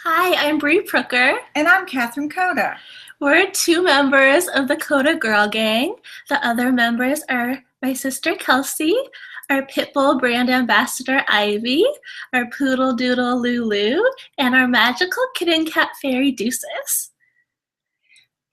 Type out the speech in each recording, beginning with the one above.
Hi, I'm Prooker. And I'm Katherine Kotaw. We're two members of the Kotaw Girl Gang. The other members are my sister Kelsey, our Pitbull brand ambassador Ivy, our Poodle Doodle Lulu, and our magical kitten cat fairy Deuces.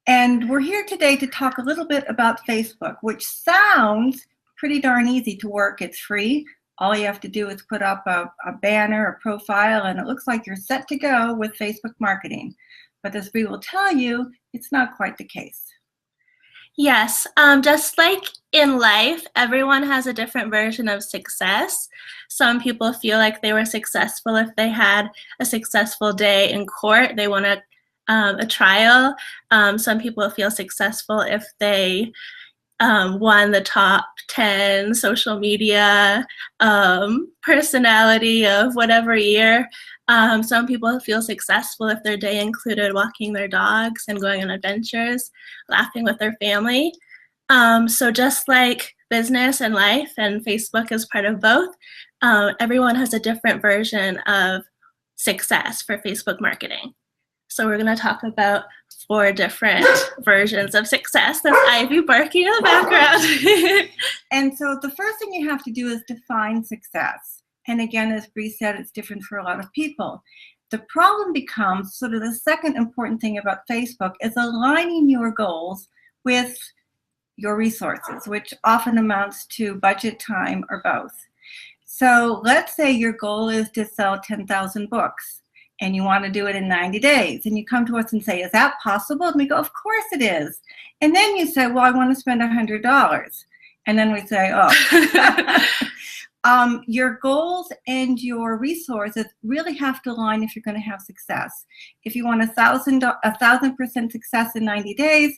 And we're here today to talk a little bit about Facebook, which sounds pretty darn easy to work. It's free. All you have to do is put up a banner, a profile, and it looks like you're set to go with Facebook marketing. But as we will tell you, it's not quite the case. Yes, just like in life, everyone has a different version of success. Some people feel like they were successful if they had a successful day in court. They want a trial. Some people feel successful if they won the top 10 social media personality of whatever year. Some people feel successful if their day included walking their dogs and going on adventures, laughing with their family. So just like business and life, and Facebook is part of both, everyone has a different version of success for Facebook marketing. So we're going to talk about 4 different versions of success. That's Ivy barking in the background. And so the first thing you have to do is define success. And again, as Bree said, it's different for a lot of people. The problem becomes sort of the second important thing about Facebook is aligning your goals with your resources, which often amounts to budget, time, or both. So let's say your goal is to sell 10,000 books and you want to do it in 90 days. And you come to us and say, is that possible? And we go, of course it is. And then you say, well, I want to spend $100. And then we say, oh. Your goals and your resources really have to align if you're going to have success. If you want 1,000% success in 90 days,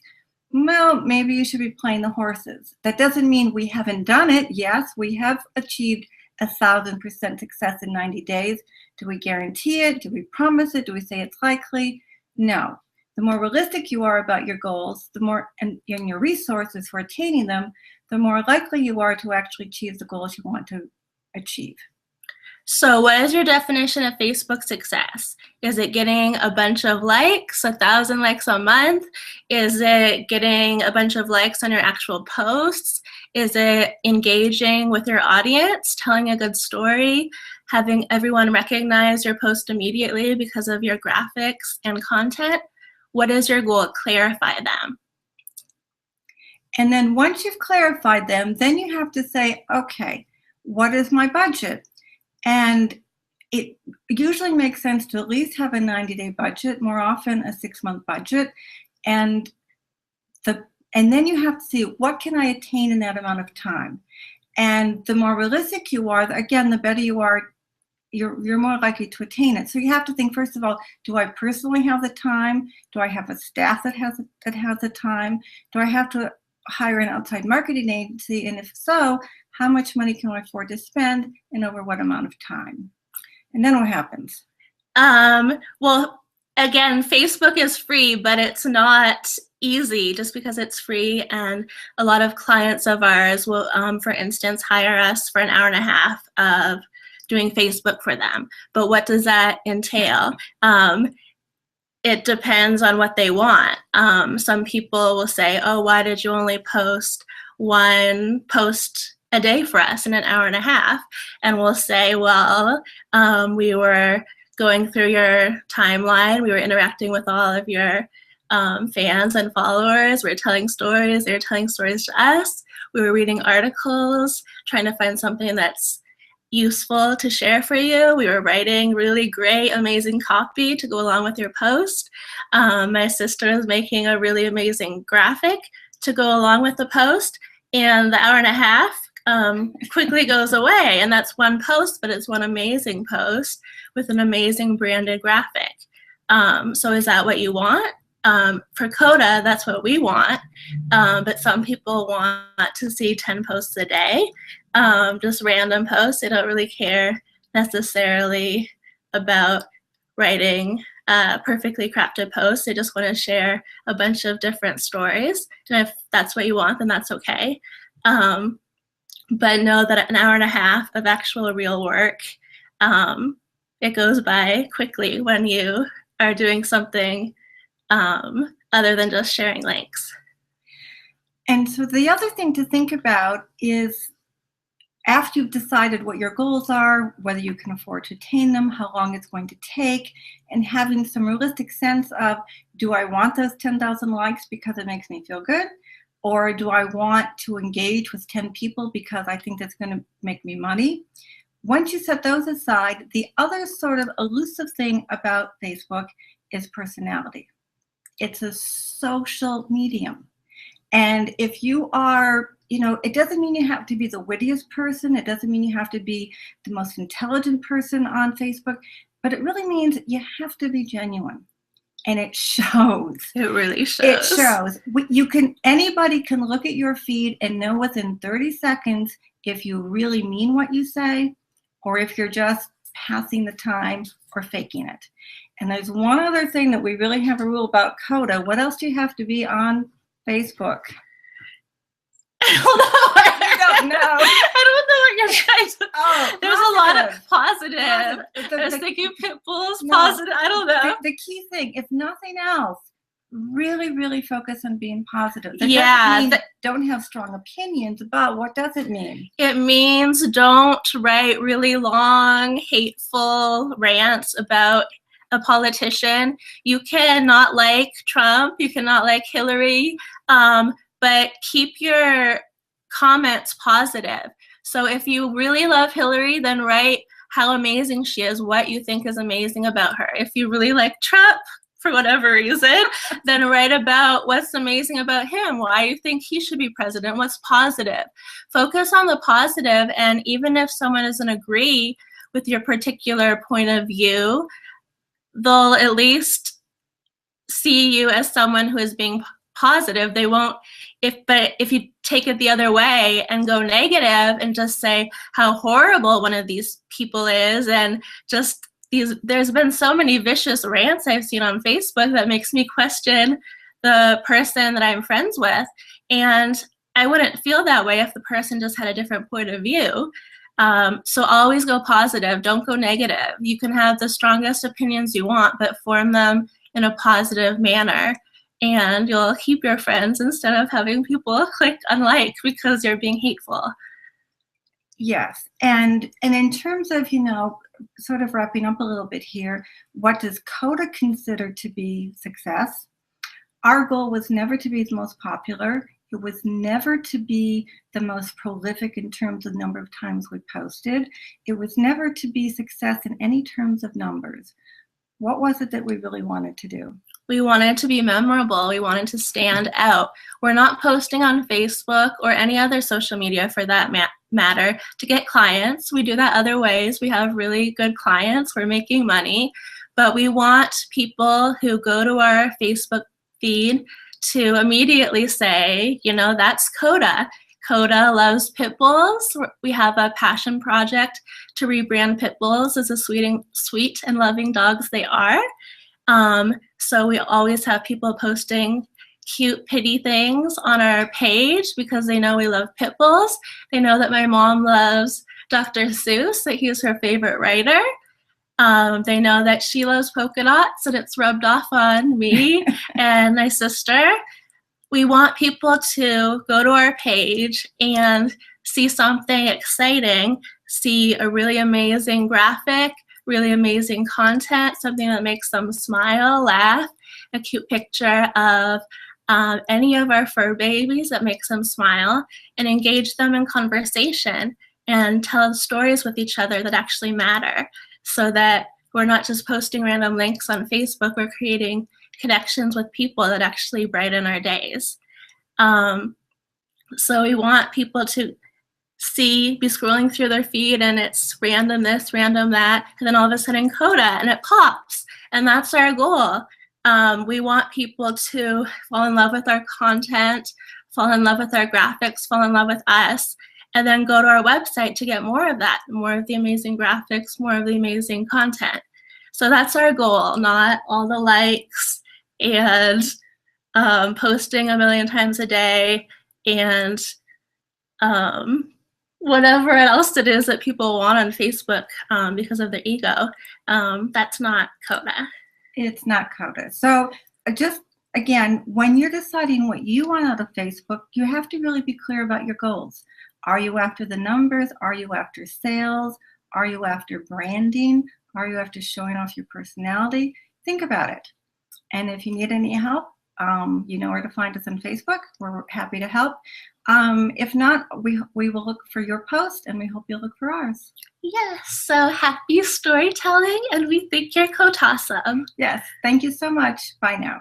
well, maybe you should be playing the horses. That doesn't mean we haven't done it. Yes, we have achieved 1,000% success in 90 days. Do we guarantee it? Do we promise it? Do we say it's likely? No. The more realistic you are about your goals, the more and your resources for attaining them, the more likely you are to actually achieve the goals you want to achieve. So what is your definition of Facebook success? Is it getting a bunch of likes, 1,000 likes a month? Is it getting a bunch of likes on your actual posts? Is it engaging with your audience, telling a good story, having everyone recognize your post immediately because of your graphics and content? What is your goal? Clarify them. And then once you've clarified them, then you have to say, okay, what is my budget? And it usually makes sense to at least have a 90-day budget, more often a 6-month budget. And then you have to see, what can I attain in that amount of time? And the more realistic you are, again, the better you are, you're more likely to attain it. So you have to think, first of all, do I personally have the time? Do I have a staff that has the time? Do I have to hire an outside marketing agency? And if so, how much money can I afford to spend and over what amount of time? And then what happens? Well, again, Facebook is free, but it's not easy just because it's free. And a lot of clients of ours will, for instance, hire us for an hour and a half of doing Facebook for them. But what does that entail? It depends on what they want. Some people will say, oh, why did you only post 1 post a day for us in an hour and a half? And we'll say, well, we were going through your timeline, we were interacting with all of your fans and followers, we were telling stories, they were telling stories to us, we were reading articles, trying to find something that's useful to share for you. We were writing really great, amazing copy to go along with your post. My sister is making a really amazing graphic to go along with the post, and the hour and a half quickly goes away, and that's 1 post, but it's 1 amazing post with an amazing branded graphic. So is that what you want? For Kotaw, that's what we want, but some people want to see 10 posts a day, just random posts. They don't really care necessarily about writing perfectly crafted posts. They just want to share a bunch of different stories, and if that's what you want, then that's okay. But know that an hour and a half of actual real work it goes by quickly when you are doing something other than just sharing links. And so the other thing to think about is, after you've decided what your goals are, whether you can afford to attain them, how long it's going to take, and having some realistic sense of, do I want those 10,000 likes because it makes me feel good? Or do I want to engage with 10 people because I think that's going to make me money? Once you set those aside, the other sort of elusive thing about Facebook is personality. It's a social medium. And if you are, it doesn't mean you have to be the wittiest person. It doesn't mean you have to be the most intelligent person on Facebook, but it really means you have to be genuine. And it shows. It really shows. It shows. Anybody can look at your feed and know within 30 seconds if you really mean what you say, or if you're just passing the time or faking it. And there's one other thing that we really have a rule about, Kotaw. What else do you have to be on Facebook? I don't know. You don't know. I don't know what you're trying to. Oh, there's positive. A lot of positive. I was thinking pit bulls, positive. I don't know. The key thing, if nothing else, really, really focus on being positive. That doesn't mean don't have strong opinions about. What does it mean? It means don't write really long, hateful rants about a politician. You cannot like Trump. You cannot like Hillary. But keep your comments positive. So if you really love Hillary, then write how amazing she is, what you think is amazing about her. If you really like Trump, for whatever reason, then write about what's amazing about him, why you think he should be president, what's positive. Focus on the positive, and even if someone doesn't agree with your particular point of view, they'll at least see you as someone who is being positive. They won't, but if you take it the other way and go negative and just say how horrible one of these people is, and just there's been so many vicious rants I've seen on Facebook that makes me question the person that I'm friends with. And I wouldn't feel that way if the person just had a different point of view. So always go positive, don't go negative. You can have the strongest opinions you want, but form them in a positive manner, and you'll keep your friends instead of having people click unlike because you're being hateful. Yes, and in terms of, sort of wrapping up a little bit here, what does Kotaw consider to be success? Our goal was never to be the most popular. It was never to be the most prolific in terms of number of times we posted. It was never to be success in any terms of numbers. What was it that we really wanted to do? We wanted to be memorable. We wanted to stand out. We're not posting on Facebook or any other social media for that matter to get clients. We do that other ways. We have really good clients. We're making money. But we want people who go to our Facebook feed to immediately say, that's Kotaw. Kotaw loves pit bulls. We have a passion project to rebrand pit bulls as the sweet and loving dogs they are. So we always have people posting cute pity things on our page because they know we love pit bulls. They know that my mom loves Dr. Seuss, that he's her favorite writer. They know that she loves polka dots, and it's rubbed off on me and my sister. We want people to go to our page and see something exciting, see a really amazing graphic, really amazing content, something that makes them smile, laugh, a cute picture of any of our fur babies that makes them smile, and engage them in conversation and tell stories with each other that actually matter, so that we're not just posting random links on Facebook, we're creating connections with people that actually brighten our days. So we want people to be scrolling through their feed and it's random this, random that, and then all of a sudden Kotaw, and it pops. And that's our goal. We want people to fall in love with our content, fall in love with our graphics, fall in love with us, and then go to our website to get more of that, more of the amazing graphics, more of the amazing content. So that's our goal, not all the likes and posting a million times a day and whatever else it is that people want on Facebook because of their ego. That's not Kotaw. It's not coded. So just again, when you're deciding what you want out of Facebook, you have to really be clear about your goals. Are you after the numbers? Are you after sales? Are you after branding? Are you after showing off your personality? Think about it. And if you need any help, you know where to find us on Facebook. We're happy to help. If not, we will look for your post, and we hope you'll look for ours. Yes, so happy storytelling, and we think you're Kotawsome. Yes, thank you so much. Bye now.